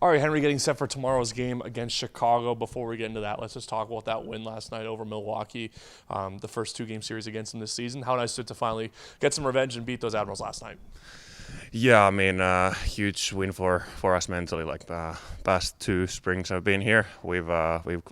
All right, Henry, getting set for tomorrow's game against Chicago. Before we get into that, let's just talk about that win last night over Milwaukee, the first two-game series against them this season. How nice to finally get some revenge and beat those Admirals last night. Yeah, I mean, huge win for us mentally. Like the past two springs I've been here, we've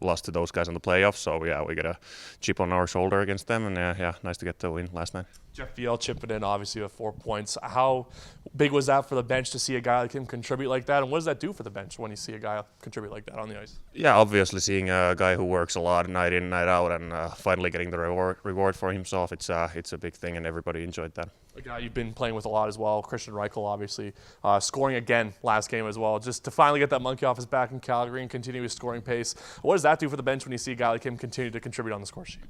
lost to those guys in the playoffs. So yeah, we got a chip on our shoulder against them, and yeah, nice to get the win last night. Jeff Viel chipping in, obviously, with 4 points. How big was that for the bench to see a guy like him contribute like that? And what does that do for the bench when you see a guy contribute like that on the ice? Yeah, obviously seeing a guy who works a lot night in, night out, and finally getting the reward for himself, it's a big thing, and everybody enjoyed that. A guy you've been playing with a lot as well, Christian Reichel, obviously, scoring again last game as well. Just to finally get that monkey off his back in Calgary and continue his scoring pace. What does that do for the bench when you see a guy like him continue to contribute on the score sheet?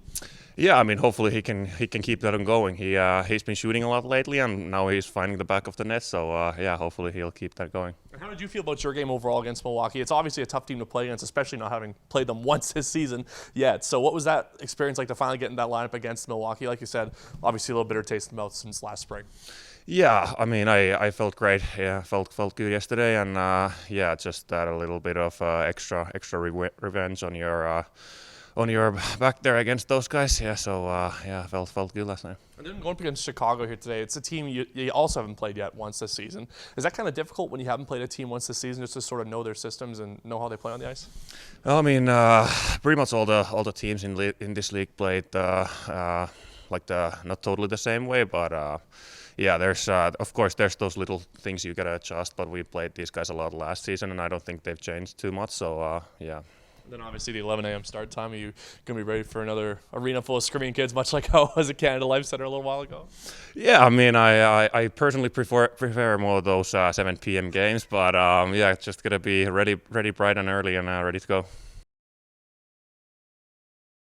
Yeah, I mean, hopefully he can keep that on going. He's been shooting a lot lately, and now he's finding the back of the net. So yeah, hopefully he'll keep that going. And how did you feel about your game overall against Milwaukee? It's obviously a tough team to play against, especially not having played them once this season yet. So what was that experience like to finally get in that lineup against Milwaukee? Like you said, obviously a little bitter taste in the mouth since last spring. Yeah, I mean, I felt great. Yeah, felt good yesterday, and yeah, just that a little bit of extra revenge on your back there against those guys. Yeah, so yeah, felt good last night. And then going up against Chicago here today, it's a team you also haven't played yet once this season. Is that kind of difficult when you haven't played a team once this season, just to sort of know their systems and know how they play on the ice? Well, I mean, pretty much all the teams in this league played like not totally the same way, but. Yeah, there's of course there's those little things you gotta adjust, but we played these guys a lot last season, and I don't think they've changed too much. So yeah. And then obviously the 11 a.m. start time. Are you going to be ready for another arena full of screaming kids, much like how I was at Canada Life Center a little while ago? Yeah, I mean, I personally prefer more of those 7 p.m. games, but yeah, it's just gonna be ready bright and early and ready to go.